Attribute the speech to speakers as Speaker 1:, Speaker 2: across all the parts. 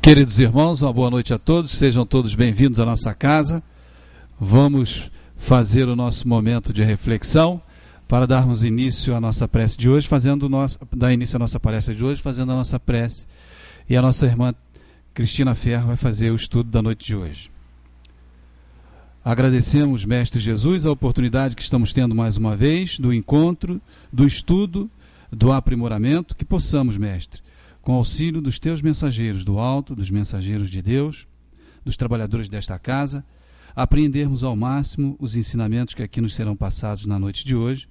Speaker 1: Queridos irmãos, uma boa noite a todos, sejam todos bem-vindos à nossa casa. Vamos fazer o nosso momento de reflexão para darmos início à nossa prece de hoje, dar início à nossa palestra de hoje, fazendo a nossa prece. E a nossa irmã Cristina Ferro vai fazer o estudo da noite de hoje. Agradecemos, Mestre Jesus, a oportunidade que estamos tendo mais uma vez do encontro, do estudo, do aprimoramento, que possamos, Mestre, com auxílio dos teus mensageiros do alto, dos mensageiros de Deus, dos trabalhadores desta casa, apreendermos ao máximo os ensinamentos que aqui nos serão passados na noite de hoje,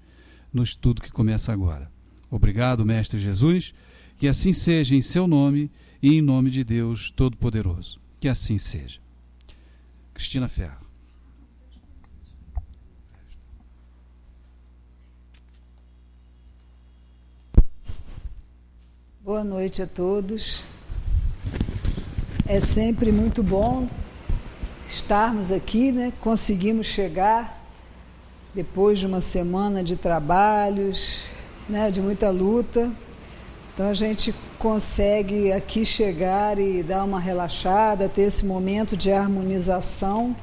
Speaker 1: no estudo que começa agora. Obrigado, Mestre Jesus, que assim seja em seu nome e em nome de Deus Todo-Poderoso. Que assim seja. Cristina Ferro.
Speaker 2: Boa noite a todos. É sempre muito bom estarmos aqui, né? Conseguimos chegar depois de uma semana de trabalhos, né? De muita luta. Então a gente consegue aqui chegar e dar uma relaxada, ter esse momento de harmonização,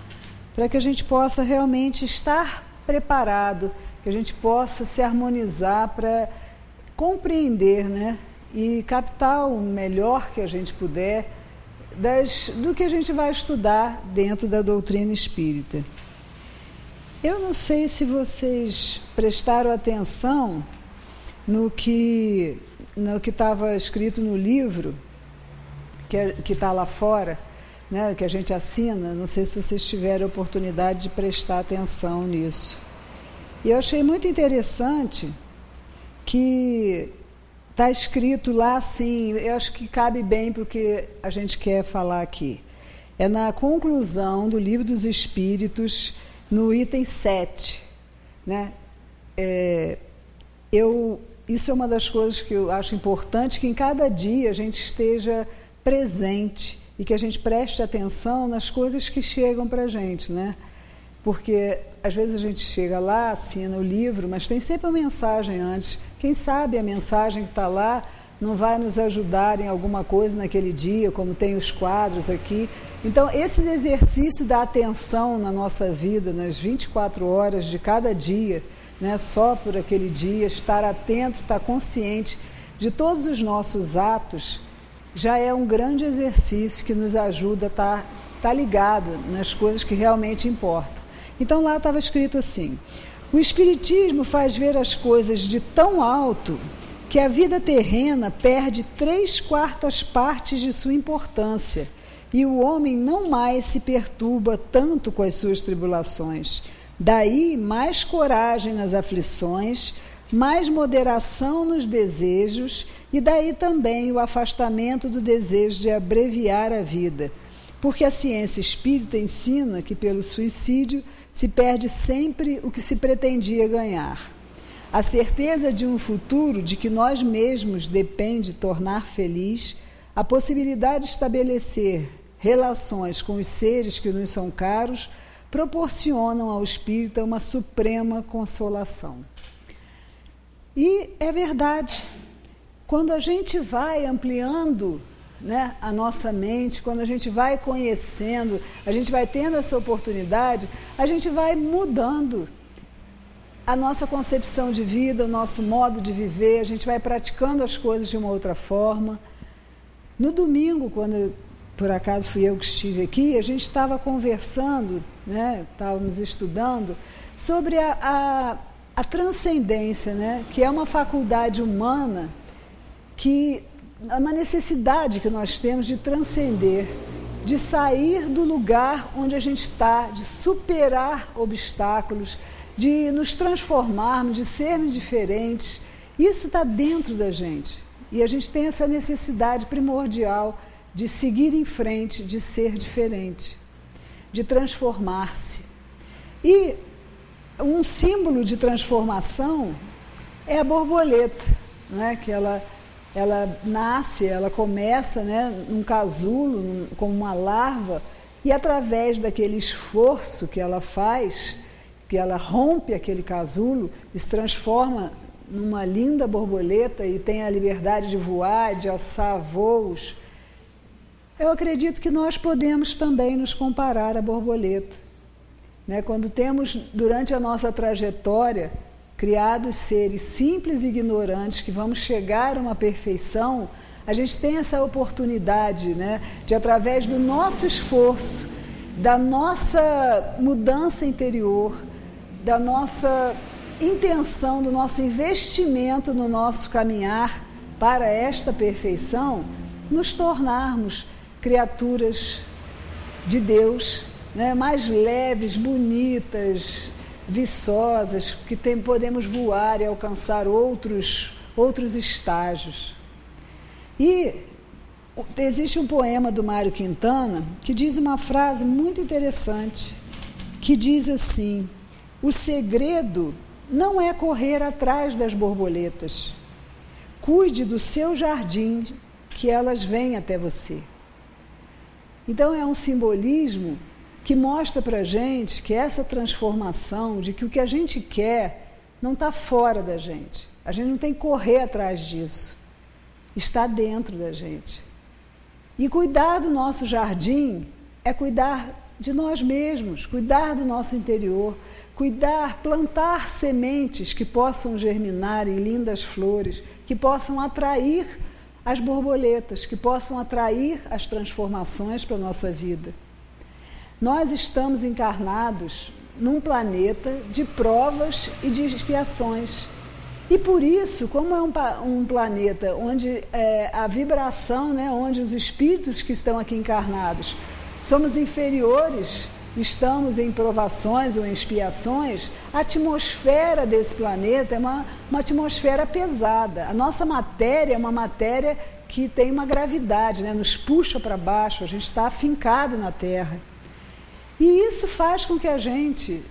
Speaker 2: para que a gente possa realmente estar preparado, que a gente possa se harmonizar para compreender, né? E captar o melhor que a gente puder do que a gente vai estudar dentro da doutrina espírita. Eu não sei se vocês prestaram atenção no que estava escrito no livro, que está lá fora, né, que a gente assina. Não sei se vocês tiveram a oportunidade de prestar atenção nisso. E eu achei muito interessante que está escrito lá assim, eu acho que cabe bem para o que a gente quer falar aqui. É na conclusão do Livro dos Espíritos, no item 7. Né? Isso é uma das coisas que eu acho importante, que em cada dia a gente esteja presente e que a gente preste atenção nas coisas que chegam para a gente, né? Porque às vezes a gente chega lá, assina o livro, mas tem sempre uma mensagem antes. Quem sabe a mensagem que está lá não vai nos ajudar em alguma coisa naquele dia, como tem os quadros aqui. Então, esse exercício da atenção na nossa vida, nas 24 horas de cada dia, né, só por aquele dia, estar atento, estar consciente de todos os nossos atos, já é um grande exercício que nos ajuda a estar ligado nas coisas que realmente importam. Então lá estava escrito assim: o Espiritismo faz ver as coisas de tão alto que a vida terrena perde 3/4 partes de sua importância e o homem não mais se perturba tanto com as suas tribulações. Daí mais coragem nas aflições, mais moderação nos desejos e daí também o afastamento do desejo de abreviar a vida, porque a ciência espírita ensina que pelo suicídio se perde sempre o que se pretendia ganhar. A certeza de um futuro de que nós mesmos depende tornar feliz, a possibilidade de estabelecer relações com os seres que nos são caros, proporcionam ao espírita uma suprema consolação. E é verdade, quando a gente vai ampliando, né, a nossa mente, quando a gente vai conhecendo, a gente vai tendo essa oportunidade, a gente vai mudando a nossa concepção de vida, o nosso modo de viver, a gente vai praticando as coisas de uma outra forma. No domingo, quando por acaso fui eu que estive aqui, a gente estava conversando, né, estávamos estudando sobre a transcendência, né, que é uma faculdade humana, que uma necessidade que nós temos de transcender, de sair do lugar onde a gente está, de superar obstáculos, de nos transformarmos, de sermos diferentes. Isso está dentro da gente. E a gente tem essa necessidade primordial de seguir em frente, de ser diferente, de transformar-se. E um símbolo de transformação é a borboleta, né? Que ela nasce, ela começa, né, num casulo, como uma larva, e através daquele esforço que ela faz, que ela rompe aquele casulo e se transforma numa linda borboleta e tem a liberdade de voar, de alçar voos eu acredito que nós podemos também nos comparar à borboleta. Né? Quando temos, durante a nossa trajetória, criados seres simples e ignorantes que vamos chegar a uma perfeição, a gente tem essa oportunidade, né, de, através do nosso esforço, da nossa mudança interior, da nossa intenção, do nosso investimento no nosso caminhar para esta perfeição, nos tornarmos criaturas de Deus, né, mais leves, bonitas, viçosas, que podemos voar e alcançar outros estágios. E existe um poema do Mário Quintana que diz uma frase muito interessante, que diz assim: o segredo não é correr atrás das borboletas. Cuide do seu jardim, que elas vêm até você. Então é um simbolismo que mostra para a gente que essa transformação, de que o que a gente quer não está fora da gente. A gente não tem que correr atrás disso. Está dentro da gente. E cuidar do nosso jardim é cuidar de nós mesmos, cuidar do nosso interior, plantar sementes que possam germinar em lindas flores, que possam atrair as borboletas, que possam atrair as transformações para a nossa vida. Nós estamos encarnados num planeta de provas e de expiações. E por isso, como é um planeta onde a vibração, né, onde os espíritos que estão aqui encarnados somos inferiores, estamos em provações ou em expiações, a atmosfera desse planeta é uma atmosfera pesada. A nossa matéria é uma matéria que tem uma gravidade, né, nos puxa para baixo, a gente está afincado na Terra. E isso faz com que a gente,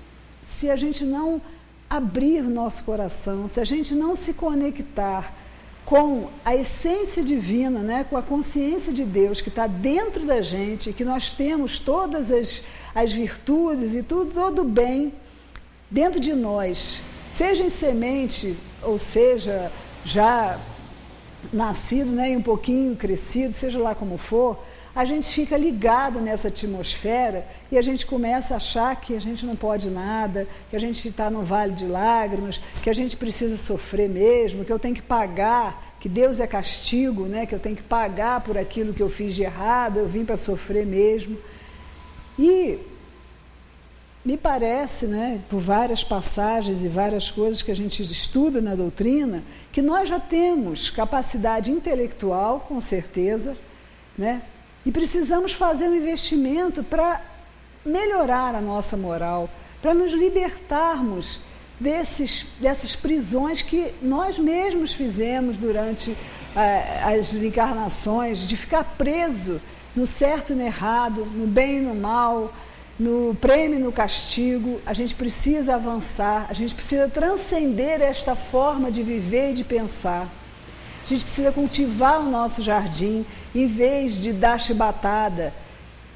Speaker 2: se a gente não abrir nosso coração, se a gente não se conectar com a essência divina, né, com a consciência de Deus que está dentro da gente, que nós temos todas as virtudes e todo o bem dentro de nós, seja em semente, ou seja, já nascido, né, e um pouquinho crescido, seja lá como for, a gente fica ligado nessa atmosfera e a gente começa a achar que a gente não pode nada, que a gente está no vale de lágrimas, que a gente precisa sofrer mesmo, que eu tenho que pagar, que Deus é castigo, né? Que eu tenho que pagar por aquilo que eu fiz de errado, eu vim para sofrer mesmo. E me parece, né, por várias passagens e várias coisas que a gente estuda na doutrina, que nós já temos capacidade intelectual, com certeza, né? E precisamos fazer um investimento para melhorar a nossa moral, para nos libertarmos dessas prisões que nós mesmos fizemos durante as encarnações, de ficar preso no certo e no errado, no bem e no mal, no prêmio e no castigo. A gente precisa avançar, a gente precisa transcender esta forma de viver e de pensar. A gente precisa cultivar o nosso jardim, em vez de dar chibatada,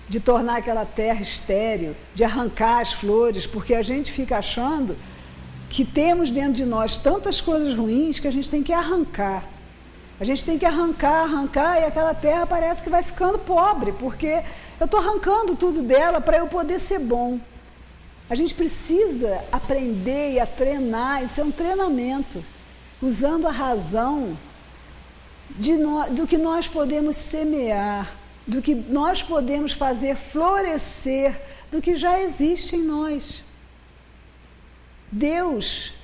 Speaker 2: de tornar aquela terra estéril, de arrancar as flores, porque a gente fica achando que temos dentro de nós tantas coisas ruins que a gente tem que arrancar. A gente tem que arrancar, e aquela terra parece que vai ficando pobre, porque eu estou arrancando tudo dela para eu poder ser bom. A gente precisa aprender e a treinar, isso é um treinamento, usando a razão do que nós podemos semear, do que nós podemos fazer florescer, do que já existe em nós. Deus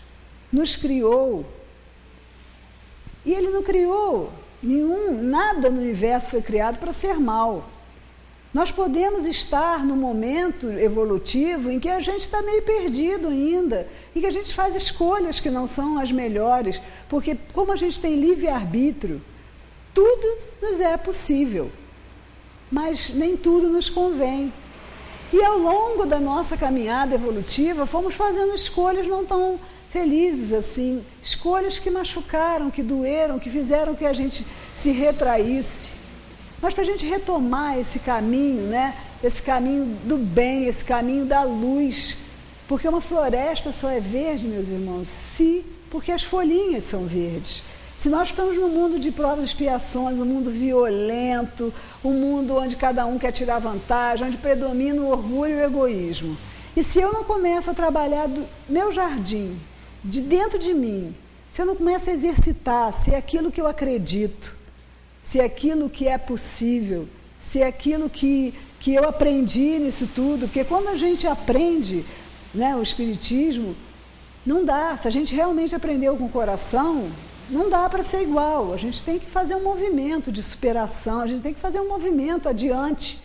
Speaker 2: nos criou e Ele não criou nada no universo foi criado para ser mal. Nós podemos estar num momento evolutivo em que a gente está meio perdido ainda e que a gente faz escolhas que não são as melhores, porque como a gente tem livre-arbítrio, tudo nos é possível, mas nem tudo nos convém. E ao longo da nossa caminhada evolutiva, fomos fazendo escolhas não tão felizes assim, escolhas que machucaram, que doeram, que fizeram que a gente se retraísse. Mas para a gente retomar esse caminho, né? Esse caminho do bem, esse caminho da luz, porque uma floresta só é verde, meus irmãos, porque as folhinhas são verdes. Se nós estamos num mundo de provas e expiações, um mundo violento, um mundo onde cada um quer tirar vantagem, onde predomina o orgulho e o egoísmo. E se eu não começo a trabalhar do meu jardim, de dentro de mim, se eu não começo a exercitar, se é aquilo que eu acredito, se é aquilo que é possível, se é aquilo que eu aprendi nisso tudo, porque quando a gente aprende, né, o Espiritismo, não dá. Se a gente realmente aprendeu com o coração, não dá para ser igual. A gente tem que fazer um movimento de superação, a gente tem que fazer um movimento adiante.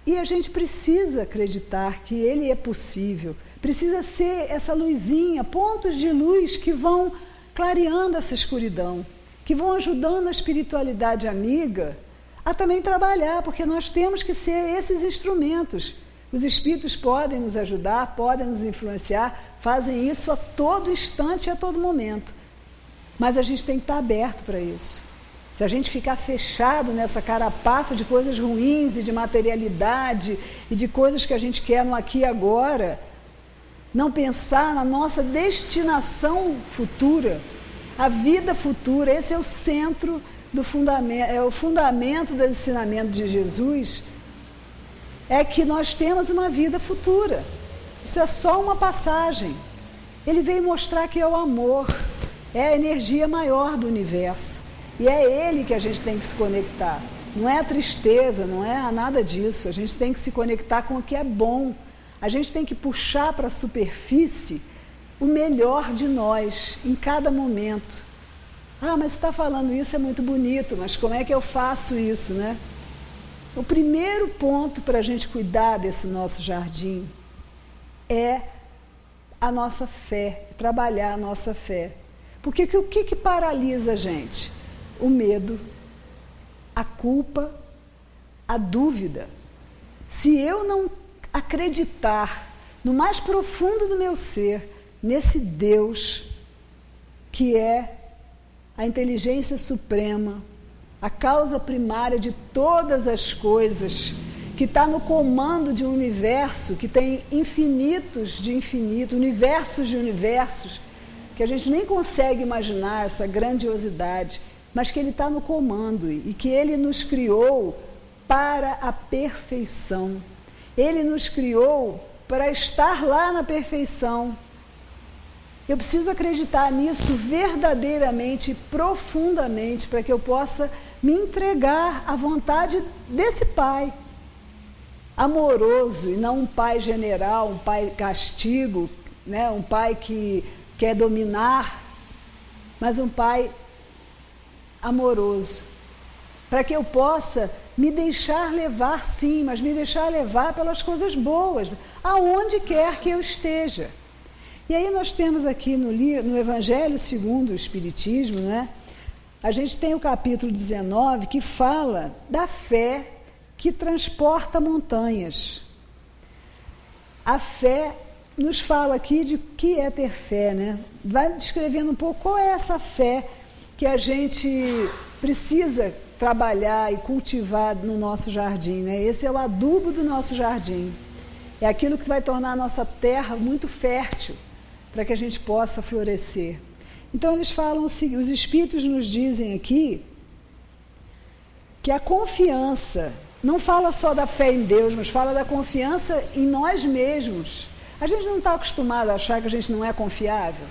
Speaker 2: E a gente precisa acreditar que ele é possível, precisa ser essa luzinha, pontos de luz que vão clareando essa escuridão, que vão ajudando a espiritualidade amiga a também trabalhar, porque nós temos que ser esses instrumentos. Os espíritos podem nos ajudar, podem nos influenciar, fazem isso a todo instante e a todo momento. Mas a gente tem que estar aberto para isso. Se a gente ficar fechado nessa carapaça de coisas ruins e de materialidade e de coisas que a gente quer no aqui e agora, não pensar na nossa destinação futura, a vida futura, esse é o centro do fundamento, é o fundamento do ensinamento de Jesus, é que nós temos uma vida futura. Isso é só uma passagem. Ele veio mostrar que é o amor, é a energia maior do universo. E é ele que a gente tem que se conectar. Não é a tristeza, não é nada disso. A gente tem que se conectar com o que é bom. A gente tem que puxar para a superfície o melhor de nós, em cada momento. Ah, mas você está falando isso, é muito bonito, mas como é que eu faço isso, né? O primeiro ponto para a gente cuidar desse nosso jardim é a nossa fé, trabalhar a nossa fé. Porque o que paralisa a gente? O medo, a culpa, a dúvida. Se eu não acreditar no mais profundo do meu ser, nesse Deus que é a inteligência suprema, a causa primária de todas as coisas, que está no comando de um universo que tem infinitos de infinitos, universos de universos, que a gente nem consegue imaginar essa grandiosidade, mas que ele está no comando e que ele nos criou para a perfeição. Ele nos criou para estar lá na perfeição. Eu preciso acreditar nisso verdadeiramente, profundamente, para que eu possa me entregar à vontade desse Pai amoroso, e não um Pai general, um Pai castigo, né? Um Pai que quer dominar, mas um Pai amoroso, para que eu possa me deixar levar, sim, mas me deixar levar pelas coisas boas, aonde quer que eu esteja. E aí nós temos aqui no Evangelho segundo o Espiritismo, né? A gente tem o capítulo 19 que fala da fé que transporta montanhas. A fé nos fala aqui de o que é ter fé, né? Vai descrevendo um pouco qual é essa fé que a gente precisa trabalhar e cultivar no nosso jardim, né? Esse é o adubo do nosso jardim. É aquilo que vai tornar a nossa terra muito fértil, para que a gente possa florescer. Então eles falam o seguinte, os espíritos nos dizem aqui que a confiança não fala só da fé em Deus, mas fala da confiança em nós mesmos. A gente não está acostumado a achar que a gente não é confiável,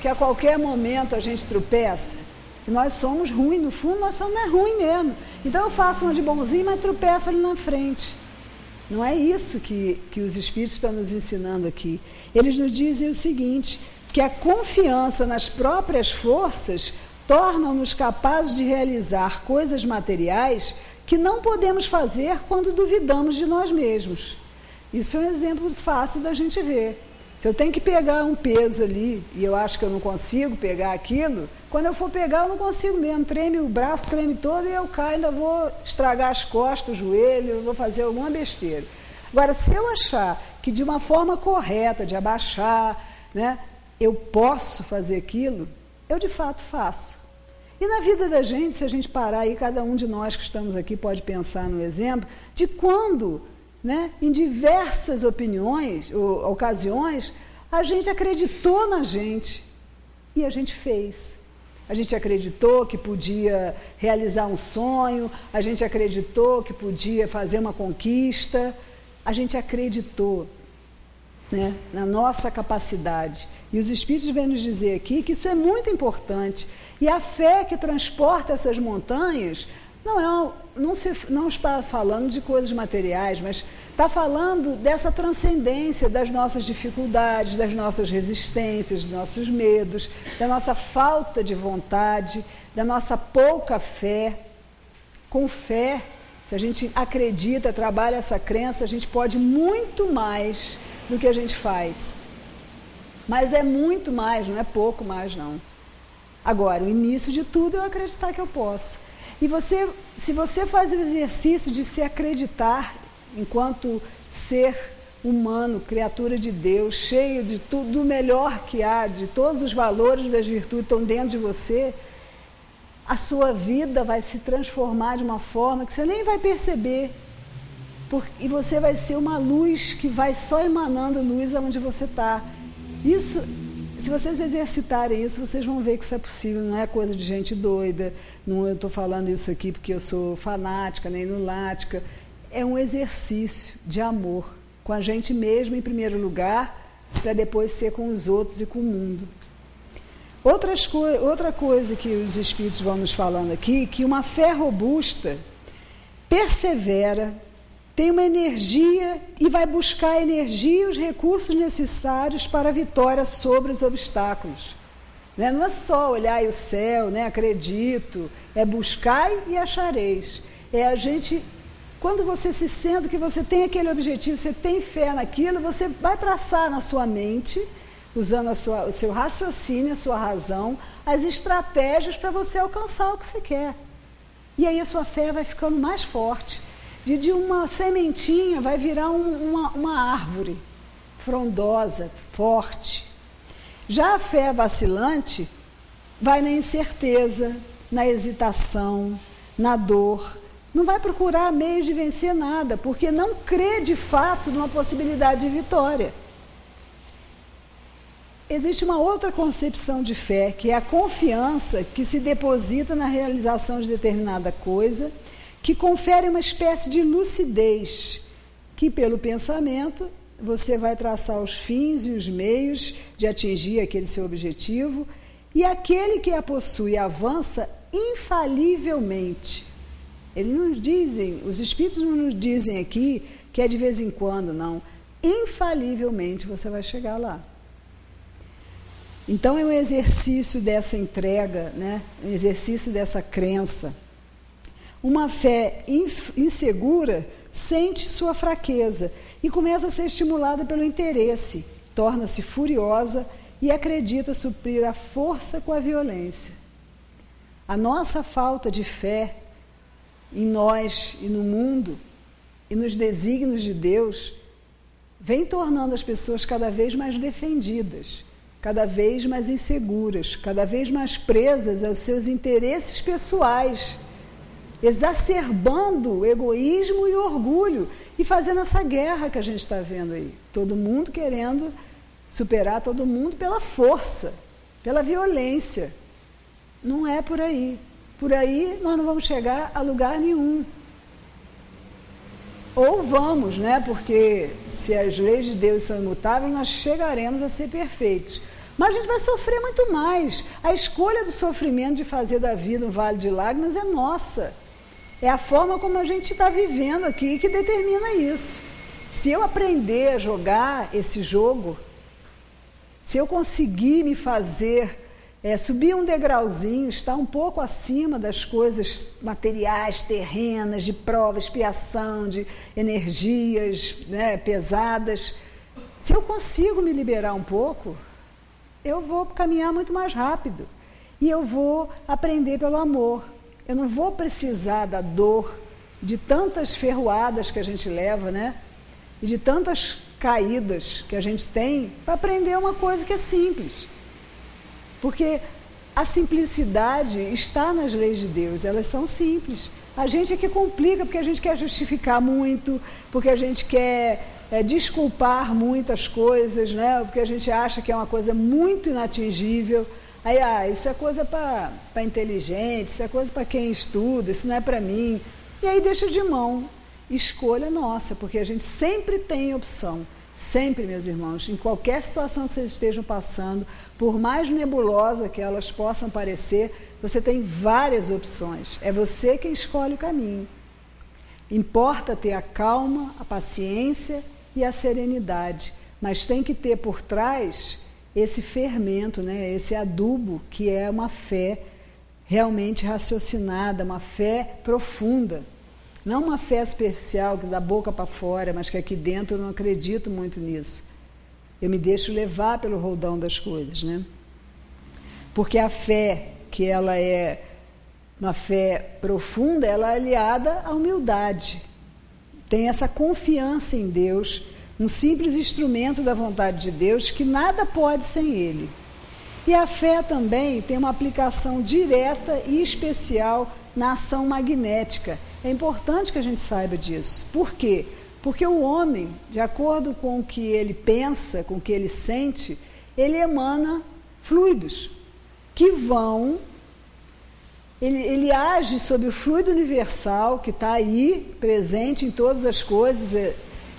Speaker 2: que a qualquer momento a gente tropeça, que nós somos ruins, no fundo nós somos ruins mesmo. Então eu faço uma de bonzinho, mas tropeço ali na frente. Não é isso que os Espíritos estão nos ensinando aqui. Eles nos dizem o seguinte, que a confiança nas próprias forças torna-nos capazes de realizar coisas materiais que não podemos fazer quando duvidamos de nós mesmos. Isso é um exemplo fácil da gente ver. Se eu tenho que pegar um peso ali e eu acho que eu não consigo pegar aquilo, quando eu for pegar eu não consigo mesmo, treme o braço, treme todo e eu caio, ainda vou estragar as costas, o joelho, eu vou fazer alguma besteira. Agora, se eu achar que de uma forma correta, de abaixar, né, eu posso fazer aquilo, eu de fato faço. E na vida da gente, se a gente parar aí, cada um de nós que estamos aqui pode pensar no exemplo de quando, né, em diversas ocasiões, a gente acreditou na gente. E a gente fez. A gente acreditou que podia realizar um sonho, a gente acreditou que podia fazer uma conquista, a gente acreditou, né, na nossa capacidade. E os Espíritos vêm nos dizer aqui que isso é muito importante. E a fé que transporta essas montanhas não está falando de coisas materiais, mas está falando dessa transcendência das nossas dificuldades, das nossas resistências, dos nossos medos, da nossa falta de vontade, da nossa pouca fé. Com fé, se a gente acredita, trabalha essa crença, a gente pode muito mais do que a gente faz. Mas é muito mais, não é pouco mais, não. Agora, o início de tudo é eu acreditar que eu posso. E se você faz o exercício de se acreditar enquanto ser humano, criatura de Deus, cheio de tudo, do melhor que há, de todos os valores das virtudes que estão dentro de você, a sua vida vai se transformar de uma forma que você nem vai perceber. E você vai ser uma luz que vai só emanando luz aonde você está. Isso, se vocês exercitarem isso, vocês vão ver que isso é possível, não é coisa de gente doida, não eu estou falando isso aqui porque eu sou fanática, nem lunática. É um exercício de amor com a gente mesmo em primeiro lugar, para depois ser com os outros e com o mundo. Outra coisa que os Espíritos vão nos falando aqui, que uma fé robusta persevera, tem uma energia e vai buscar a energia e os recursos necessários para a vitória sobre os obstáculos. Né? Não é só olhar o céu, né? Acredito, é buscar e achareis. É a gente, quando você se sente que você tem aquele objetivo, você tem fé naquilo, você vai traçar na sua mente, usando o seu raciocínio, a sua razão, as estratégias para você alcançar o que você quer. E aí a sua fé vai ficando mais forte. De uma sementinha vai virar uma árvore frondosa, forte. Já a fé vacilante vai na incerteza, na hesitação, na dor. Não vai procurar meios de vencer nada, porque não crê de fato numa possibilidade de vitória. Existe uma outra concepção de fé, que é a confiança que se deposita na realização de determinada coisa, que confere uma espécie de lucidez, que pelo pensamento você vai traçar os fins e os meios de atingir aquele seu objetivo, e aquele que a possui avança infalivelmente. Eles nos dizem, os Espíritos não nos dizem aqui que é de vez em quando, não. Infalivelmente você vai chegar lá. Então é um exercício dessa entrega, né? Um exercício dessa crença. Uma fé insegura sente sua fraqueza e começa a ser estimulada pelo interesse, torna-se furiosa e acredita suprir a força com a violência. A nossa falta de fé em nós e no mundo e nos desígnios de Deus vem tornando as pessoas cada vez mais defendidas, cada vez mais inseguras, cada vez mais presas aos seus interesses pessoais, exacerbando o egoísmo e o orgulho e fazendo essa guerra que a gente está vendo aí. Todo mundo querendo superar todo mundo pela força, pela violência. Não é por aí. Por aí nós não vamos chegar a lugar nenhum. Ou vamos, né? Porque se as leis de Deus são imutáveis, nós chegaremos a ser perfeitos. Mas a gente vai sofrer muito mais. A escolha do sofrimento de fazer da vida um vale de lágrimas é nossa. É a forma como a gente está vivendo aqui que determina isso. Se eu aprender a jogar esse jogo, se eu conseguir me fazer, subir um degrauzinho, estar um pouco acima das coisas materiais, terrenas, de prova, expiação, de energias, né, pesadas, se eu consigo me liberar um pouco, eu vou caminhar muito mais rápido e eu vou aprender pelo amor. Eu não vou precisar da dor, de tantas ferroadas que a gente leva, né? E de tantas caídas que a gente tem para aprender uma coisa que é simples. Porque a simplicidade está nas leis de Deus, elas são simples. A gente é que complica porque a gente quer justificar muito, porque a gente quer desculpar muitas coisas, né? Porque a gente acha que é uma coisa muito inatingível. Aí, isso é coisa para inteligente, isso é coisa para quem estuda, isso não é para mim. E aí deixa de mão. Escolha nossa, porque a gente sempre tem opção. Sempre, meus irmãos, em qualquer situação que vocês estejam passando, por mais nebulosa que elas possam parecer, você tem várias opções. É você quem escolhe o caminho. Importa ter a calma, a paciência e a serenidade, mas tem que ter por trás esse fermento, né? Esse adubo que é uma fé realmente raciocinada, uma fé profunda. Não uma fé superficial, que da boca para fora, mas que aqui dentro eu não acredito muito nisso. Eu me deixo levar pelo roldão das coisas, né? Porque a fé, que ela é uma fé profunda, ela é aliada à humildade. Tem essa confiança em Deus, um simples instrumento da vontade de Deus, que nada pode sem Ele. E a fé também tem uma aplicação direta e especial na ação magnética. É importante que a gente saiba disso. Por quê? Porque o homem, de acordo com o que ele pensa, com o que ele sente, ele emana fluidos que vão... Ele age sobre o fluido universal que está aí, presente em todas as coisas.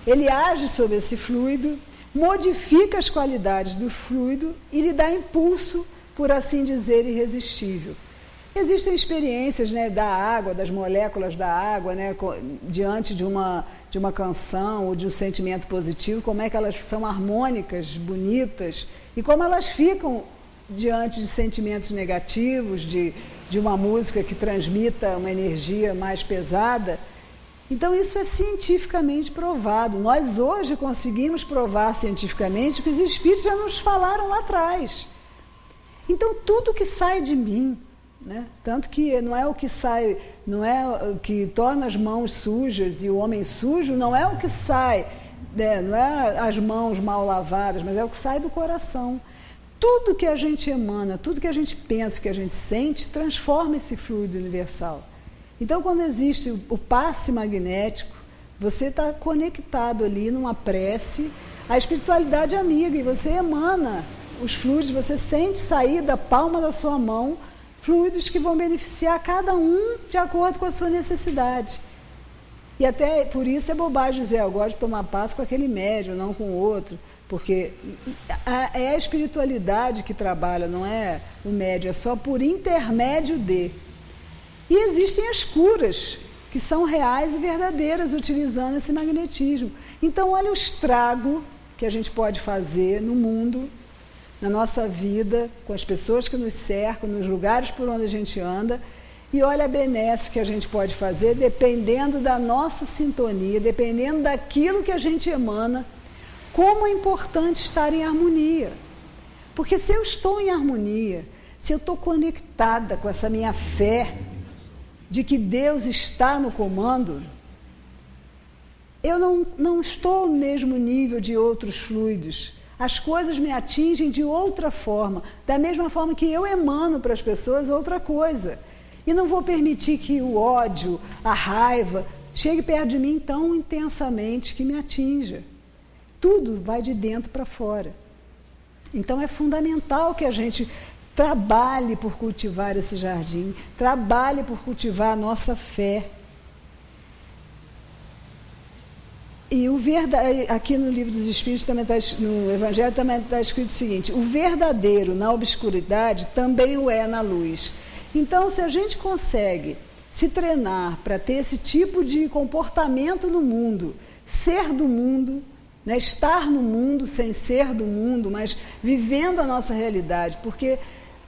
Speaker 2: Ele age sobre esse fluido, modifica as qualidades do fluido e lhe dá impulso, por assim dizer, irresistível. Existem experiências, né, da água, das moléculas da água, né, diante de uma canção ou de um sentimento positivo, como é que elas são harmônicas, bonitas, e como elas ficam diante de sentimentos negativos, de uma música que transmita uma energia mais pesada. Então isso é cientificamente provado. Nós hoje conseguimos provar cientificamente o que os espíritos já nos falaram lá atrás. Então tudo que sai de mim, né? Tanto que não é o que sai, não é o que torna as mãos sujas e o homem sujo, não é o que sai, né? Não é as mãos mal lavadas, mas é o que sai do coração. Tudo que a gente emana, tudo que a gente pensa, que a gente sente, transforma esse fluido universal. Então, quando existe o passe magnético, você está conectado ali numa prece, à espiritualidade amiga, e você emana os fluidos, você sente sair da palma da sua mão fluidos que vão beneficiar cada um de acordo com a sua necessidade. E até por isso é bobagem dizer, eu gosto de tomar passe com aquele médium, não com o outro, porque é a espiritualidade que trabalha, não é o médium, é só por intermédio de. E existem as curas, que são reais e verdadeiras, utilizando esse magnetismo. Então, olha o estrago que a gente pode fazer no mundo, na nossa vida, com as pessoas que nos cercam, nos lugares por onde a gente anda, e olha a benesse que a gente pode fazer, dependendo da nossa sintonia, dependendo daquilo que a gente emana. Como é importante estar em harmonia. Porque se eu estou em harmonia, se eu estou conectada com essa minha fé de que Deus está no comando, eu não estou no mesmo nível de outros fluidos. As coisas me atingem de outra forma, da mesma forma que eu emano para as pessoas outra coisa. E não vou permitir que o ódio, a raiva, chegue perto de mim tão intensamente que me atinja. Tudo vai de dentro para fora. Então é fundamental que a gente trabalhe por cultivar esse jardim, trabalhe por cultivar a nossa fé. E aqui no Livro dos Espíritos, também no Evangelho, também está escrito o seguinte: o verdadeiro na obscuridade também o é na luz. Então, se a gente consegue se treinar para ter esse tipo de comportamento no mundo, ser do mundo, né, estar no mundo sem ser do mundo, mas vivendo a nossa realidade, porque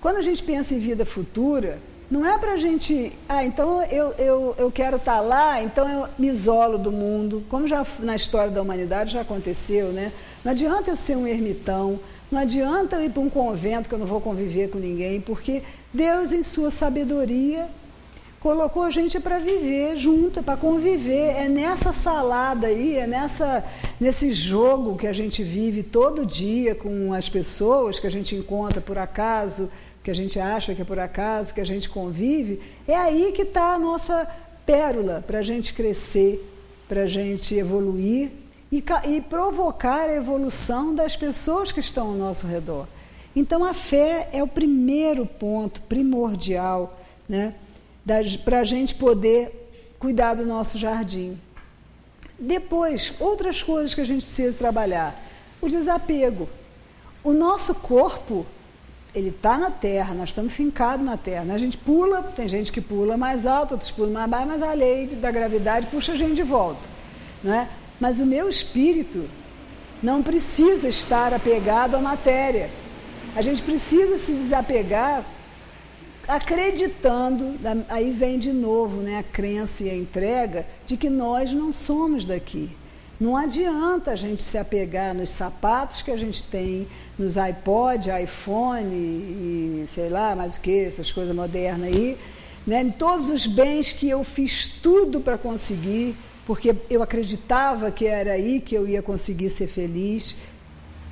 Speaker 2: quando a gente pensa em vida futura, não é para a gente, então eu quero estar lá, então eu me isolo do mundo, como já na história da humanidade já aconteceu, né? Não adianta eu ser um ermitão, não adianta eu ir para um convento que eu não vou conviver com ninguém, porque Deus, em sua sabedoria, colocou a gente para viver junto, para conviver. É nessa salada aí, é nesse jogo que a gente vive todo dia com as pessoas que a gente encontra por acaso, que a gente acha que é por acaso, que a gente convive. É aí que está a nossa pérola para a gente crescer, para a gente evoluir e provocar a evolução das pessoas que estão ao nosso redor. Então, a fé é o primeiro ponto primordial, né, para a gente poder cuidar do nosso jardim. Depois, outras coisas que a gente precisa trabalhar. O desapego. O nosso corpo, ele está na terra, nós estamos fincados na terra. Né? A gente pula, tem gente que pula mais alto, outros pulam mais baixo, mas a lei da gravidade puxa a gente de volta. Né? Mas o meu espírito não precisa estar apegado à matéria. A gente precisa se desapegar acreditando, aí vem de novo, né, a crença e a entrega de que nós não somos daqui. Não adianta a gente se apegar nos sapatos que a gente tem, nos iPod, iPhone e sei lá, mais o que, essas coisas modernas aí, né, em todos os bens que eu fiz tudo para conseguir, porque eu acreditava que era aí que eu ia conseguir ser feliz,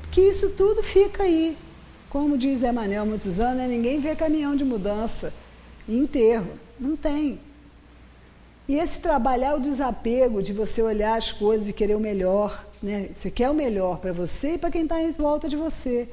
Speaker 2: que isso tudo fica aí. Como diz Zé Manel há muitos anos, né, ninguém vê caminhão de mudança em enterro. Não tem. E esse trabalhar o desapego de você olhar as coisas e querer o melhor, né? Você quer o melhor para você e para quem está em volta de você.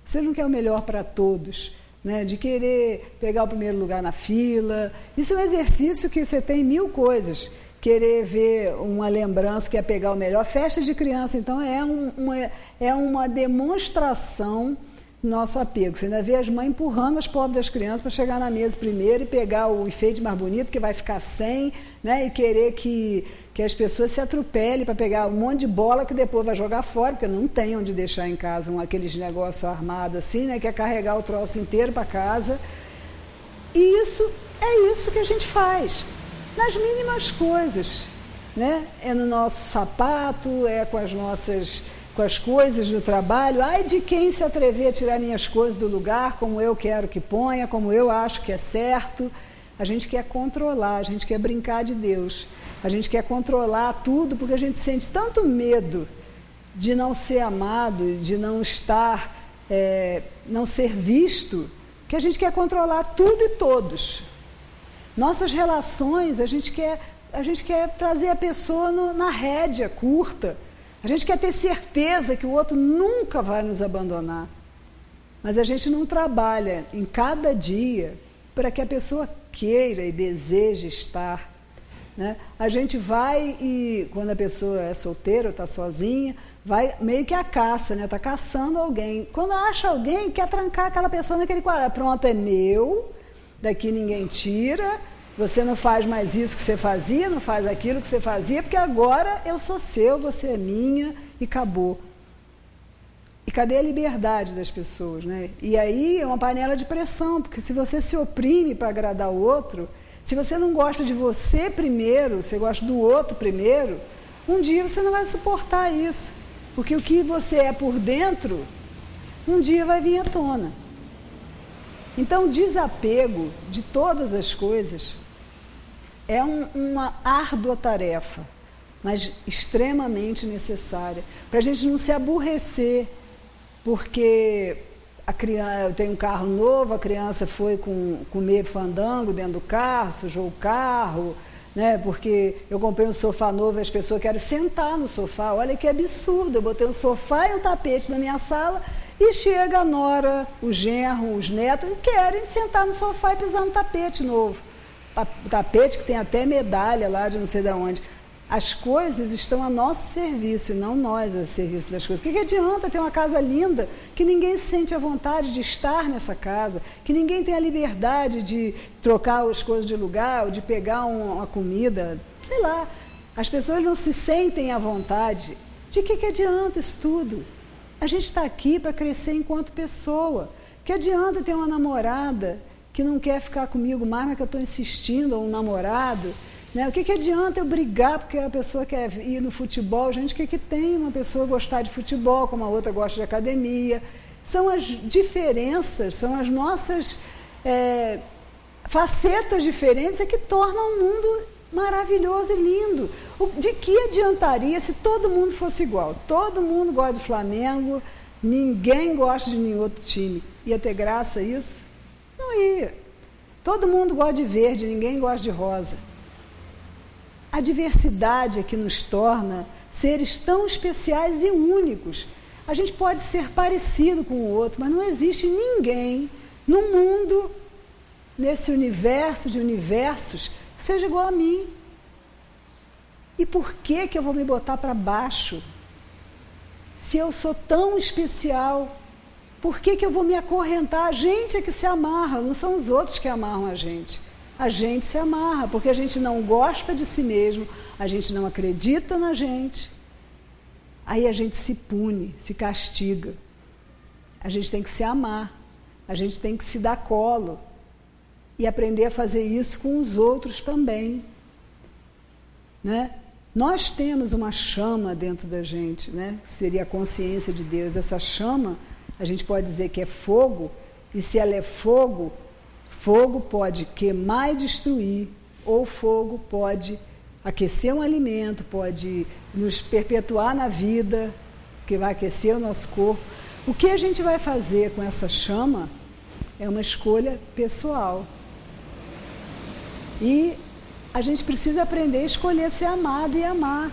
Speaker 2: Você não quer o melhor para todos, né? De querer pegar o primeiro lugar na fila. Isso é um exercício que você tem 1000 coisas. Querer ver uma lembrança, que é pegar o melhor. Festa de criança, então, é uma demonstração nosso apego. Você ainda vê as mães empurrando as pobres das crianças para chegar na mesa primeiro e pegar o enfeite mais bonito, que vai ficar sem, né? E querer que as pessoas se atropelem para pegar um monte de bola que depois vai jogar fora, porque não tem onde deixar em casa aqueles negócios armados assim, né? Que é carregar o troço inteiro para casa. E isso que a gente faz, nas mínimas coisas, né? É no nosso sapato, é com as coisas do trabalho. Ai de quem se atrever a tirar minhas coisas do lugar, como eu quero que ponha, como eu acho que é certo. A gente quer controlar, a gente quer brincar de Deus. A gente quer controlar tudo, porque a gente sente tanto medo de não ser amado, de não estar, não ser visto, que a gente quer controlar tudo e todos. Nossas relações, a gente quer trazer a pessoa na rédea curta. A gente quer ter certeza que o outro nunca vai nos abandonar. Mas a gente não trabalha em cada dia para que a pessoa queira e deseje estar. Né? A gente vai e, quando a pessoa é solteira ou está sozinha, vai meio que a caça, né? Está caçando alguém. Quando acha alguém, quer trancar aquela pessoa naquele quadrado. Pronto, é meu, daqui ninguém tira. Você não faz mais isso que você fazia, não faz aquilo que você fazia, porque agora eu sou seu, você é minha e acabou. E cadê a liberdade das pessoas, né? E aí é uma panela de pressão, porque se você se oprime para agradar o outro, se você não gosta de você primeiro, você gosta do outro primeiro, um dia você não vai suportar isso, porque o que você é por dentro, um dia vai vir à tona. Então, o desapego de todas as coisas é uma árdua tarefa, mas extremamente necessária, para a gente não se aborrecer, porque eu tenho um carro novo, a criança foi comer fandango dentro do carro, sujou o carro, né? Porque eu comprei um sofá novo e as pessoas querem sentar no sofá. Olha que absurdo, eu botei um sofá e um tapete na minha sala e chega a nora, o genro, os netos e querem sentar no sofá e pisar no tapete novo. Tapete que tem até medalha lá de não sei de onde. As coisas estão a nosso serviço e não nós a serviço das coisas. O que adianta ter uma casa linda que ninguém se sente à vontade de estar nessa casa, que ninguém tem a liberdade de trocar as coisas de lugar ou de pegar uma comida, sei lá. As pessoas não se sentem à vontade. De que adianta isso tudo? A gente está aqui para crescer enquanto pessoa. Que adianta ter uma namorada que não quer ficar comigo mais, mas que eu estou insistindo, ou um namorado, né? O que adianta eu brigar porque a pessoa quer ir no futebol? Gente, o que tem uma pessoa gostar de futebol, como a outra gosta de academia? São as diferenças, são as nossas facetas diferentes que tornam o mundo maravilhoso e lindo. De que adiantaria se todo mundo fosse igual? Todo mundo gosta do Flamengo, ninguém gosta de nenhum outro time. Ia ter graça isso? Não ia. Todo mundo gosta de verde, ninguém gosta de rosa. A diversidade é que nos torna seres tão especiais e únicos. A gente pode ser parecido com o outro, mas não existe ninguém no mundo, nesse universo de universos, que seja igual a mim. E por que eu vou me botar para baixo? Se eu sou tão especial, por que eu vou me acorrentar? A gente é que se amarra, não são os outros que amarram a gente. A gente se amarra, porque a gente não gosta de si mesmo, a gente não acredita na gente. Aí a gente se pune, se castiga. A gente tem que se amar, a gente tem que se dar colo e aprender a fazer isso com os outros também. Né? Nós temos uma chama dentro da gente, né? Que seria a consciência de Deus. Essa chama, a gente pode dizer que é fogo, e se ela é fogo, fogo pode queimar e destruir, ou fogo pode aquecer um alimento, pode nos perpetuar na vida, que vai aquecer o nosso corpo. O que a gente vai fazer com essa chama é uma escolha pessoal. E a gente precisa aprender a escolher ser amado e amar,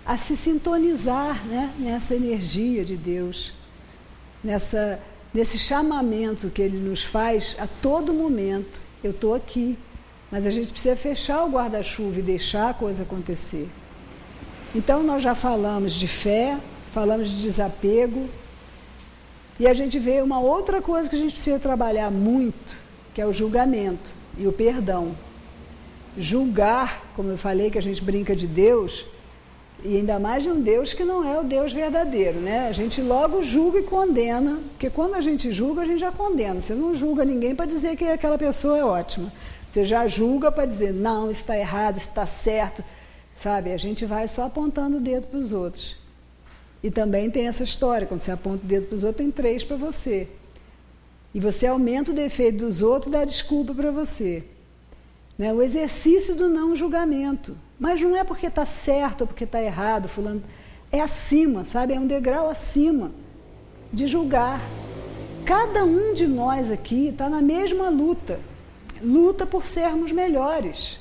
Speaker 2: a se sintonizar, né, nessa energia de Deus, nesse chamamento que Ele nos faz a todo momento. Eu estou aqui, mas a gente precisa fechar o guarda-chuva e deixar a coisa acontecer. Então, nós já falamos de fé, falamos de desapego, e a gente vê uma outra coisa que a gente precisa trabalhar muito, que é o julgamento e o perdão. Julgar, como eu falei, que a gente brinca de Deus, e ainda mais de um Deus que não é o Deus verdadeiro, né? A gente logo julga e condena, porque quando a gente julga, a gente já condena. Você não julga ninguém para dizer que aquela pessoa é ótima. Você já julga para dizer, não, isso está errado, isso está certo, sabe? A gente vai só apontando o dedo para os outros. E também tem essa história, quando você aponta o dedo para os outros, tem 3 para você. E você aumenta o defeito dos outros e dá desculpa para você. Né? O exercício do não julgamento. Mas não é porque está certo ou porque está errado, fulano. É acima, sabe? É um degrau acima de julgar. Cada um de nós aqui está na mesma luta. Luta por sermos melhores.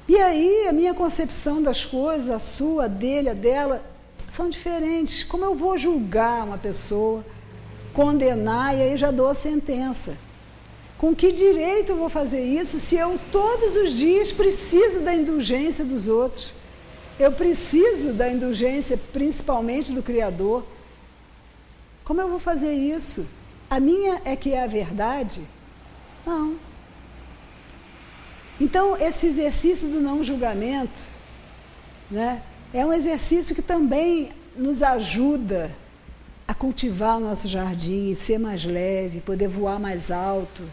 Speaker 2: E aí a minha concepção das coisas, a sua, a dele, a dela, são diferentes. Como eu vou julgar uma pessoa, condenar e aí já dou a sentença? Com que direito eu vou fazer isso se eu todos os dias preciso da indulgência dos outros? Eu preciso da indulgência principalmente do Criador. Como eu vou fazer isso? A minha é que é a verdade? Não. Então, esse exercício do não julgamento, né, é um exercício que também nos ajuda a cultivar o nosso jardim, ser mais leve, poder voar mais alto.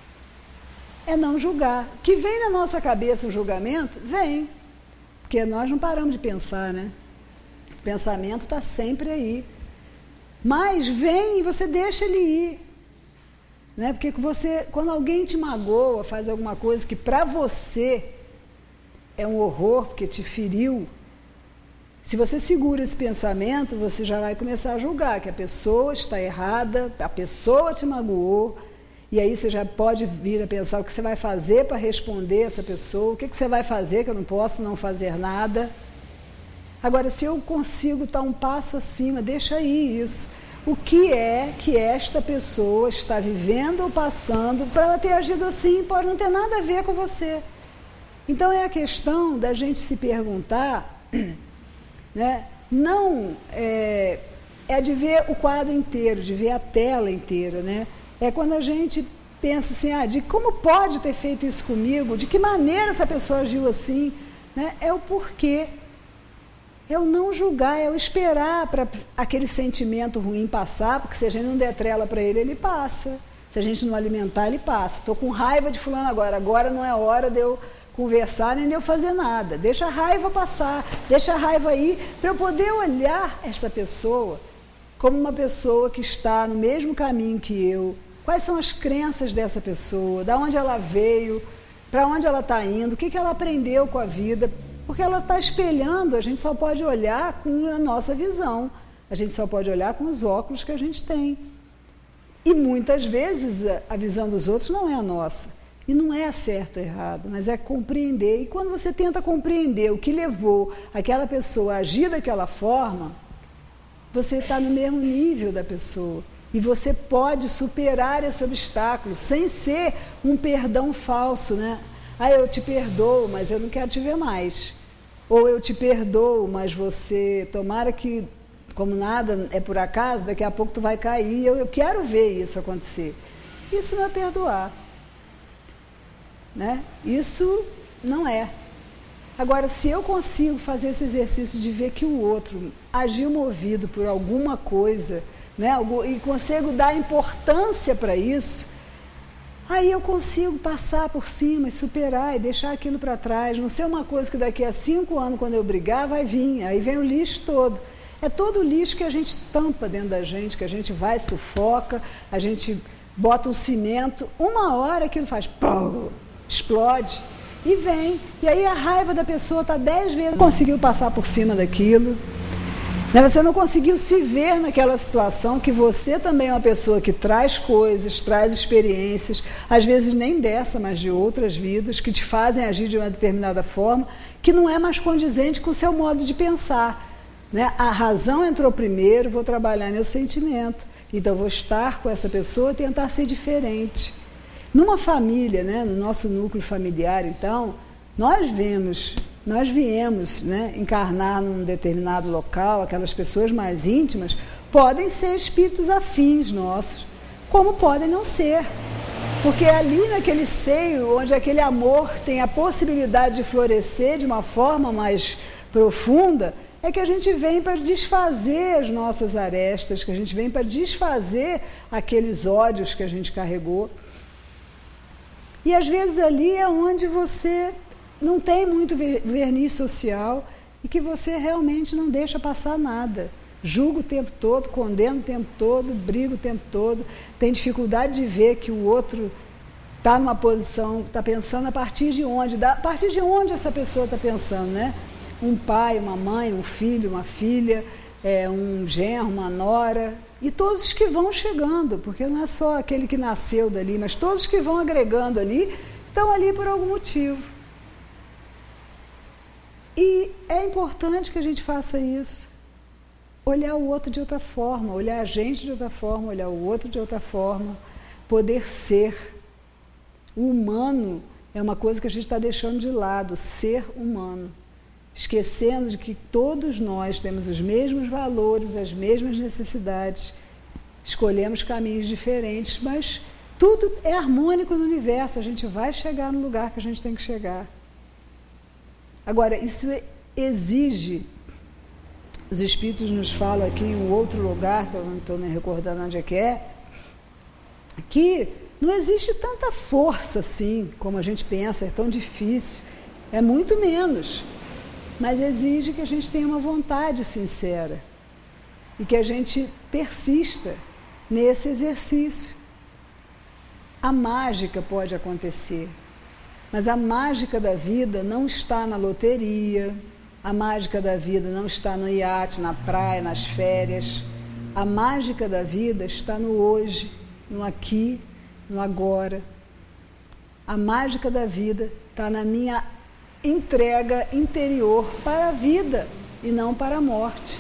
Speaker 2: É não julgar. Que vem na nossa cabeça o julgamento? Vem. Porque nós não paramos de pensar, né? O pensamento está sempre aí. Mas vem e você deixa ele ir. Né? Porque você, quando alguém te magoa, faz alguma coisa que para você é um horror, porque te feriu, se você segura esse pensamento, você já vai começar a julgar que a pessoa está errada, a pessoa te magoou, e aí você já pode vir a pensar o que você vai fazer para responder essa pessoa, o que você vai fazer, que eu não posso não fazer nada. Agora, se eu consigo estar um passo acima, deixa aí isso. O que é que esta pessoa está vivendo ou passando para ela ter agido assim? Pode não ter nada a ver com você. Então, é a questão da gente se perguntar, né? Não é de ver o quadro inteiro, de ver a tela inteira, né? É quando a gente pensa assim, de como pode ter feito isso comigo, de que maneira essa pessoa agiu assim, né? É o porquê. É o não julgar, é o esperar para aquele sentimento ruim passar, porque se a gente não der trela para ele, ele passa. Se a gente não alimentar, ele passa. Estou com raiva de fulano agora não é hora de eu conversar nem de eu fazer nada. Deixa a raiva passar, deixa a raiva ir, para eu poder olhar essa pessoa como uma pessoa que está no mesmo caminho que eu. Quais são as crenças dessa pessoa, de onde ela veio, para onde ela está indo, o que ela aprendeu com a vida. Porque ela está espelhando, a gente só pode olhar com a nossa visão, a gente só pode olhar com os óculos que a gente tem. E muitas vezes a visão dos outros não é a nossa. E não é certo ou errado, mas é compreender. E quando você tenta compreender o que levou aquela pessoa a agir daquela forma, você está no mesmo nível da pessoa. E você pode superar esse obstáculo, sem ser um perdão falso, né? Ah, eu te perdoo, mas eu não quero te ver mais. Ou eu te perdoo, mas você, tomara que, como nada é por acaso, daqui a pouco tu vai cair, eu quero ver isso acontecer. Isso não é perdoar, né? Isso não é. Agora, se eu consigo fazer esse exercício de ver que o outro agiu movido por alguma coisa, né, e consigo dar importância para isso, aí eu consigo passar por cima e superar e deixar aquilo para trás. Não ser uma coisa que daqui a 5 anos, quando eu brigar, vai vir. Aí vem o lixo todo. É todo o lixo que a gente tampa dentro da gente, que a gente vai, sufoca, a gente bota um cimento, uma hora aquilo faz, pum, explode e vem. E aí a raiva da pessoa está 10 vezes, não conseguiu passar por cima daquilo. Você não conseguiu se ver naquela situação, que você também é uma pessoa que traz coisas, traz experiências, às vezes nem dessa, mas de outras vidas, que te fazem agir de uma determinada forma, que não é mais condizente com o seu modo de pensar. A razão entrou primeiro, vou trabalhar meu sentimento. Então, vou estar com essa pessoa e tentar ser diferente. Numa família, no nosso núcleo familiar, então, nós viemos encarnar num determinado local, aquelas pessoas mais íntimas podem ser espíritos afins nossos, como podem não ser. Porque ali naquele seio, onde aquele amor tem a possibilidade de florescer de uma forma mais profunda, é que a gente vem para desfazer as nossas arestas, que a gente vem para desfazer aqueles ódios que a gente carregou. E às vezes ali é onde você não tem muito verniz social e que você realmente não deixa passar nada. Julga o tempo todo, condena o tempo todo, briga o tempo todo, tem dificuldade de ver que o outro está numa posição, está pensando a partir de onde? A partir de onde essa pessoa está pensando, Um pai, uma mãe, um filho, uma filha, um genro, uma nora, e todos os que vão chegando, porque não é só aquele que nasceu dali, mas todos que vão agregando ali, estão ali por algum motivo. E é importante que a gente faça isso. Olhar o outro de outra forma, olhar a gente de outra forma, olhar o outro de outra forma, poder ser. O humano é uma coisa que a gente está deixando de lado, ser humano. Esquecendo de que todos nós temos os mesmos valores, as mesmas necessidades, escolhemos caminhos diferentes, mas tudo é harmônico no universo, a gente vai chegar no lugar que a gente tem que chegar. Agora, isso exige, os espíritos nos falam aqui em um outro lugar, que eu não estou me recordando onde é que não existe tanta força assim, como a gente pensa, é tão difícil, é muito menos. Mas exige que a gente tenha uma vontade sincera e que a gente persista nesse exercício. A mágica pode acontecer, mas a mágica da vida não está na loteria, a mágica da vida não está no iate, na praia, nas férias. A mágica da vida está no hoje, no aqui, no agora. A mágica da vida está na minha entrega interior para a vida e não para a morte.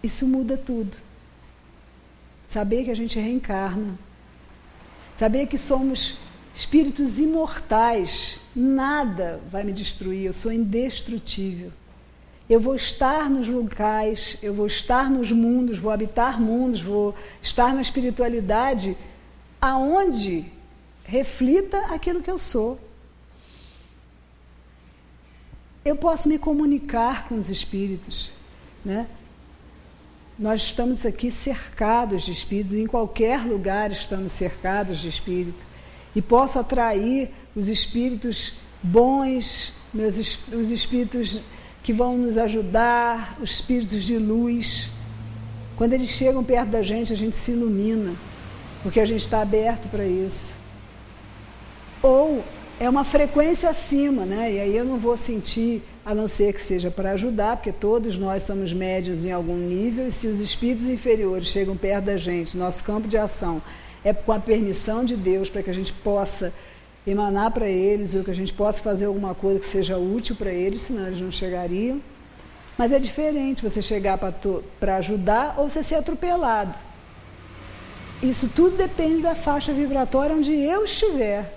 Speaker 2: Isso muda tudo. Saber que a gente reencarna, saber que somos espíritos imortais, nada vai me destruir, eu sou indestrutível. Eu vou estar nos locais, eu vou estar nos mundos, vou habitar mundos, vou estar na espiritualidade aonde reflita aquilo que eu sou. Eu posso me comunicar com os espíritos, Nós estamos aqui cercados de espíritos, em qualquer lugar estamos cercados de espíritos, e posso atrair os espíritos bons, os espíritos que vão nos ajudar, os espíritos de luz. Quando eles chegam perto da gente, a gente se ilumina, porque a gente está aberto para isso. Ou é uma frequência acima, e aí eu não vou sentir, a não ser que seja para ajudar, porque todos nós somos médiuns em algum nível, e se os espíritos inferiores chegam perto da gente, nosso campo de ação é com a permissão de Deus, para que a gente possa emanar para eles, ou que a gente possa fazer alguma coisa que seja útil para eles, senão eles não chegariam. Mas é diferente você chegar para ajudar ou você ser atropelado. Isso tudo depende da faixa vibratória onde eu estiver.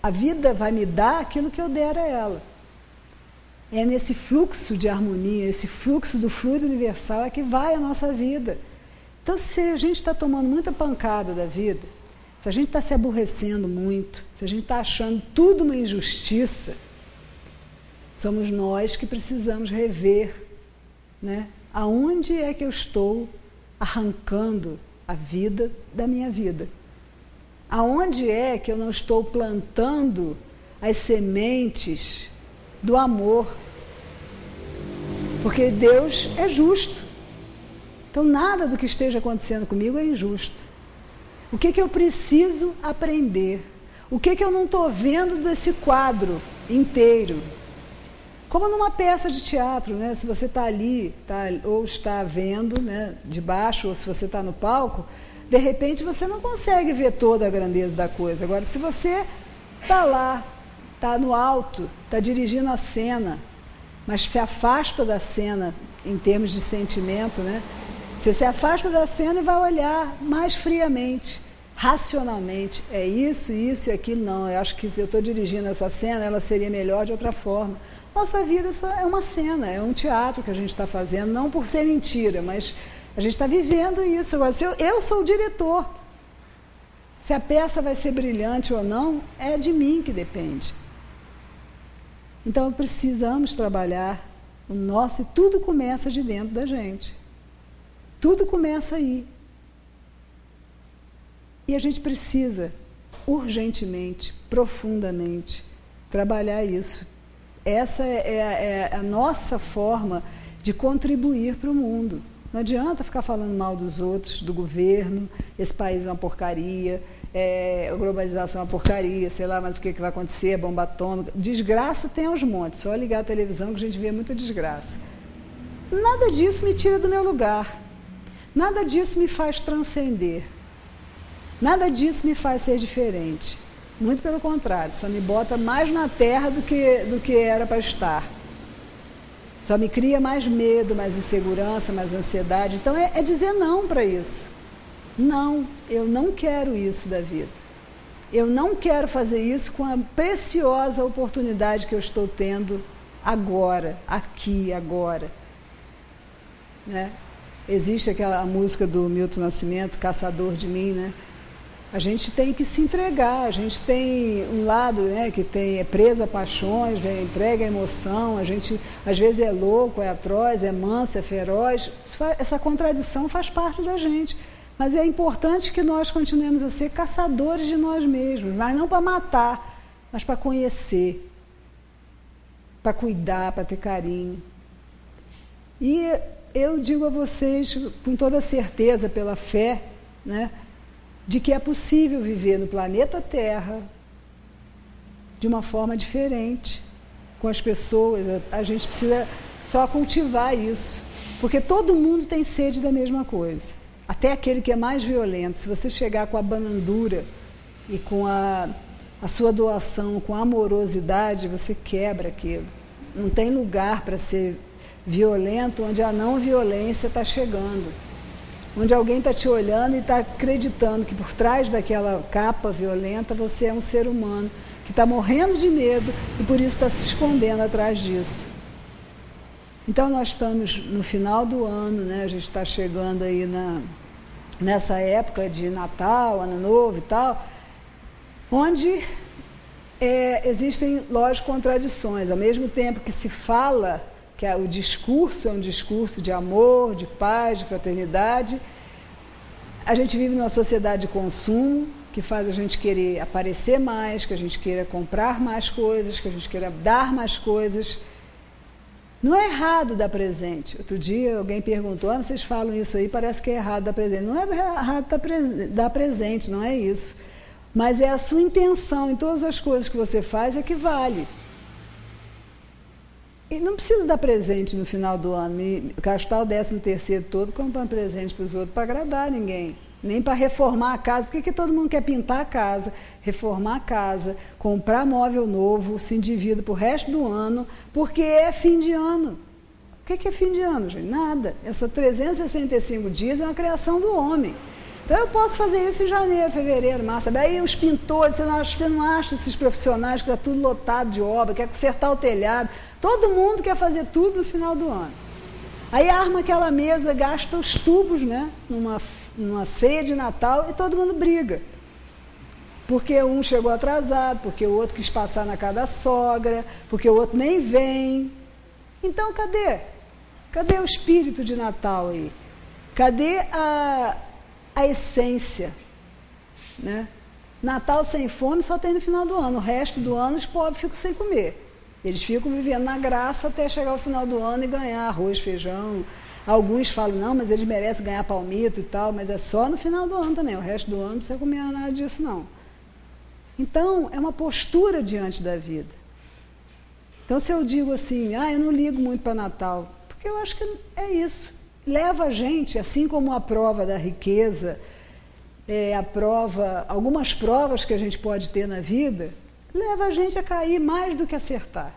Speaker 2: A vida vai me dar aquilo que eu der a ela. É nesse fluxo de harmonia, esse fluxo do fluido universal é que vai a nossa vida. Então, se a gente está tomando muita pancada da vida, se a gente está se aborrecendo muito, se a gente está achando tudo uma injustiça, somos nós que precisamos rever, né? Aonde é que eu estou arrancando a vida da minha vida? Aonde é que eu não estou plantando as sementes do amor? Porque Deus é justo. Então, nada do que esteja acontecendo comigo é injusto. O que eu preciso aprender? O que eu não estou vendo desse quadro inteiro? Como numa peça de teatro, né? Se você está ali, ou está vendo, né, de baixo, ou se você está no palco, de repente você não consegue ver toda a grandeza da coisa. Agora, se você está lá, está no alto, está dirigindo a cena, mas se afasta da cena em termos de sentimento, né? Você se afasta da cena e vai olhar mais friamente, racionalmente. É isso e aquilo. Não, eu acho que se eu estou dirigindo essa cena, ela seria melhor de outra forma. Nossa vida só é uma cena, é um teatro que a gente está fazendo, não por ser mentira, mas a gente está vivendo isso. Agora, eu sou o diretor. Se a peça vai ser brilhante ou não, é de mim que depende. Então, precisamos trabalhar o nosso, e tudo começa de dentro da gente. Tudo começa aí. E a gente precisa, urgentemente, profundamente, trabalhar isso. Essa é a nossa forma de contribuir para o mundo. Não adianta ficar falando mal dos outros, do governo, esse país é uma porcaria, a globalização é uma porcaria, sei lá, mas o que vai acontecer, bomba atômica. Desgraça tem aos montes, só ligar a televisão que a gente vê muita desgraça. Nada disso me tira do meu lugar. Nada disso me faz transcender. Nada disso me faz ser diferente. Muito pelo contrário, só me bota mais na terra do que era para estar. Só me cria mais medo, mais insegurança, mais ansiedade. Então é dizer não para isso. Não, eu não quero isso da vida. Eu não quero fazer isso com a preciosa oportunidade que eu estou tendo agora, aqui, agora. Né? Existe aquela música do Milton Nascimento, Caçador de Mim, né? A gente tem que se entregar, a gente tem um lado, né, que é preso a paixões, entrega a emoção, a gente às vezes é louco, é atroz, é manso, é feroz. Essa contradição faz parte da gente. Mas é importante que nós continuemos a ser caçadores de nós mesmos, mas não para matar, mas para conhecer, para cuidar, para ter carinho. E eu digo a vocês, com toda certeza, pela fé, né, de que é possível viver no planeta Terra de uma forma diferente, com as pessoas. A gente precisa só cultivar isso, porque todo mundo tem sede da mesma coisa, até aquele que é mais violento. Se você chegar com a banandura e com a sua doação, com a amorosidade, você quebra aquilo. Não tem lugar para ser violento onde a não violência está chegando. Onde alguém está te olhando e está acreditando que por trás daquela capa violenta você é um ser humano que está morrendo de medo e por isso está se escondendo atrás disso. Então nós estamos no final do ano, né? A gente está chegando aí nessa época de Natal, Ano Novo e tal, onde existem, lógico, contradições. Ao mesmo tempo que se fala que o discurso é um discurso de amor, de paz, de fraternidade, a gente vive numa sociedade de consumo que faz a gente querer aparecer mais, que a gente queira comprar mais coisas, que a gente queira dar mais coisas. Não é errado dar presente. Outro dia alguém perguntou, vocês falam isso aí, parece que é errado dar presente. Não é errado dar presente, não é isso. Mas é a sua intenção em todas as coisas que você faz é que vale. E não precisa dar presente no final do ano, gastar o 13º todo comprando presente para os outros para agradar ninguém. nem para reformar a casa. Por que todo mundo quer pintar a casa, reformar a casa, comprar móvel novo, se endivida para o resto do ano, porque é fim de ano. O que é fim de ano, gente? Nada. Essa 365 dias é uma criação do homem. Então eu posso fazer isso em janeiro, fevereiro, março. Aí os pintores, você não acha esses profissionais que está tudo lotado de obra, quer consertar o telhado. Todo mundo quer fazer tudo no final do ano. Aí arma aquela mesa, gasta os tubos, né? Numa ceia de Natal e todo mundo briga. Porque um chegou atrasado, porque o outro quis passar na casa da sogra, porque o outro nem vem. Então, cadê? Cadê o espírito de Natal aí? Cadê a essência? Né? Natal sem fome só tem no final do ano. O resto do ano os pobres ficam sem comer. Eles ficam vivendo na graça até chegar ao final do ano e ganhar arroz, feijão. Alguns falam, não, mas eles merecem ganhar palmito e tal, mas é só no final do ano também. O resto do ano não precisa comer nada disso, não. Então, é uma postura diante da vida. Então, se eu digo assim, eu não ligo muito para Natal, porque eu acho que é isso. Leva a gente, assim como a prova da riqueza, algumas provas que a gente pode ter na vida, leva a gente a cair mais do que acertar.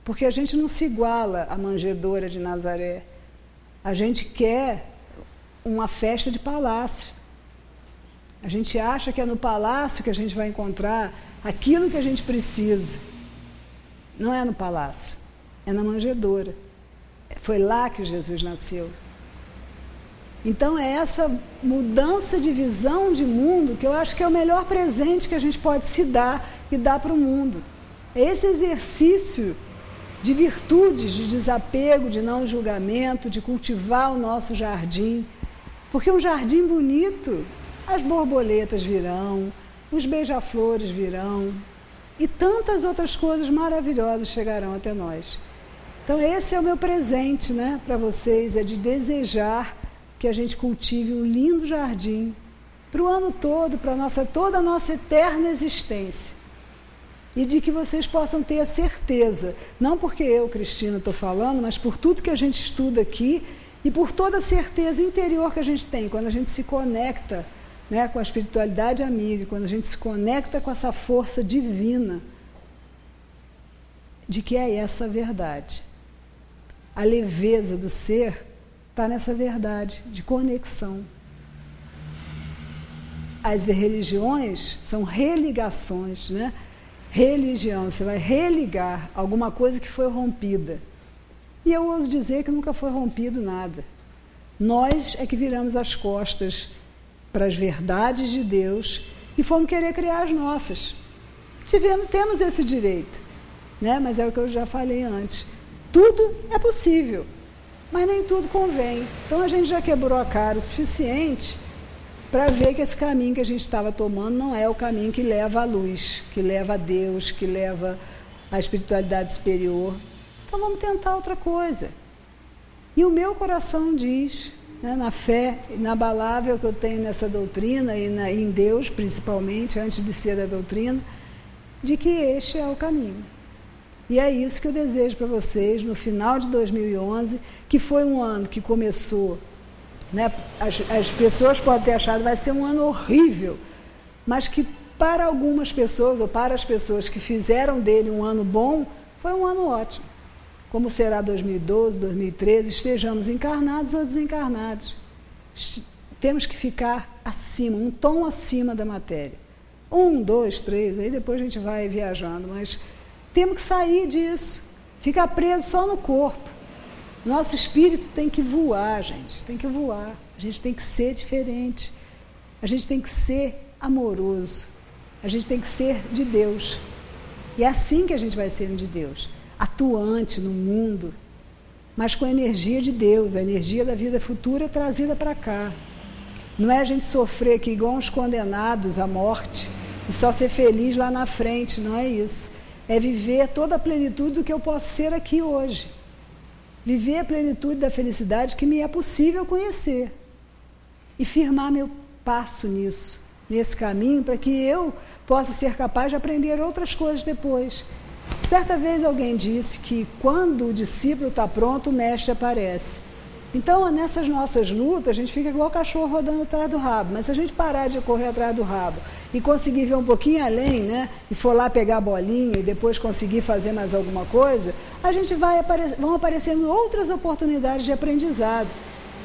Speaker 2: Porque a gente não se iguala à manjedoura de Nazaré. A gente quer uma festa de palácio. A gente acha que é no palácio que a gente vai encontrar aquilo que a gente precisa. Não é no palácio, é na manjedoura. Foi lá que Jesus nasceu. Então é essa mudança de visão de mundo que eu acho que é o melhor presente que a gente pode se dar e dar para o mundo. É esse exercício de virtudes, de desapego, de não julgamento, de cultivar o nosso jardim. Porque um jardim bonito, as borboletas virão, os beija-flores virão e tantas outras coisas maravilhosas chegarão até nós. Então esse é o meu presente, né, para vocês, é de desejar que a gente cultive um lindo jardim para o ano todo, para toda a nossa eterna existência. E de que vocês possam ter a certeza, não porque eu, Cristina, estou falando, mas por tudo que a gente estuda aqui e por toda a certeza interior que a gente tem, quando a gente se conecta, né, com a espiritualidade amiga, quando a gente se conecta com essa força divina, de que é essa a verdade. A leveza do ser está nessa verdade de conexão. As religiões são religações, né? Religião, você vai religar alguma coisa que foi rompida. E eu ouso dizer que nunca foi rompido nada. Nós é que viramos as costas para as verdades de Deus e fomos querer criar as nossas. Temos esse direito, né? Mas é o que eu já falei antes. Tudo é possível, mas nem tudo convém. Então a gente já quebrou a cara o suficiente para ver que esse caminho que a gente estava tomando não é o caminho que leva à luz, que leva a Deus, que leva à espiritualidade superior. Então vamos tentar outra coisa. E o meu coração diz, né, na fé inabalável que eu tenho nessa doutrina e em Deus, principalmente, antes de ser a doutrina, de que este é o caminho. E é isso que eu desejo para vocês no final de 2011, que foi um ano que começou, né, as pessoas podem ter achado que vai ser um ano horrível, mas que para algumas pessoas, ou para as pessoas que fizeram dele um ano bom, foi um ano ótimo. Como será 2012, 2013, estejamos encarnados ou desencarnados. Temos que ficar acima, um tom acima da matéria. 1, 2, 3, aí depois a gente vai viajando, mas temos que sair disso, ficar preso só no corpo. Nosso espírito tem que voar, gente, tem que voar. A gente tem que ser diferente. A gente tem que ser amoroso. A gente tem que ser de Deus. E é assim que a gente vai ser de Deus. Atuante no mundo, mas com a energia de Deus, a energia da vida futura trazida para cá. Não é a gente sofrer aqui igual uns condenados à morte e só ser feliz lá na frente, não é isso. É viver toda a plenitude do que eu posso ser aqui hoje. Viver a plenitude da felicidade que me é possível conhecer. E firmar meu passo nisso, nesse caminho, para que eu possa ser capaz de aprender outras coisas depois. Certa vez alguém disse que quando o discípulo está pronto, o mestre aparece. Então, nessas nossas lutas, a gente fica igual cachorro rodando atrás do rabo. Mas se a gente parar de correr atrás do rabo e conseguir ver um pouquinho além, né, e for lá pegar a bolinha e depois conseguir fazer mais alguma coisa, a gente vão aparecendo outras oportunidades de aprendizado.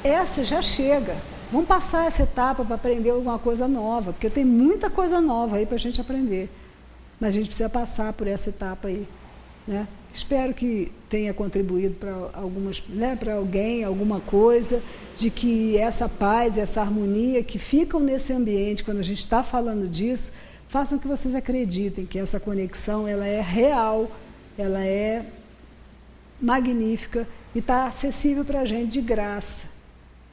Speaker 2: Essa já chega. Vamos passar essa etapa para aprender alguma coisa nova, porque tem muita coisa nova aí para a gente aprender. Mas a gente precisa passar por essa etapa aí, né? Espero que tenha contribuído para alguém, alguma coisa, de que essa paz, essa harmonia que ficam nesse ambiente, quando a gente está falando disso, façam que vocês acreditem que essa conexão ela é real, ela é magnífica e está acessível para a gente de graça,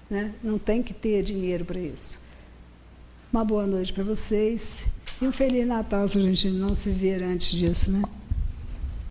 Speaker 2: né? Não tem que ter dinheiro para isso. Uma boa noite para vocês e um Feliz Natal, se a gente não se ver antes disso, né?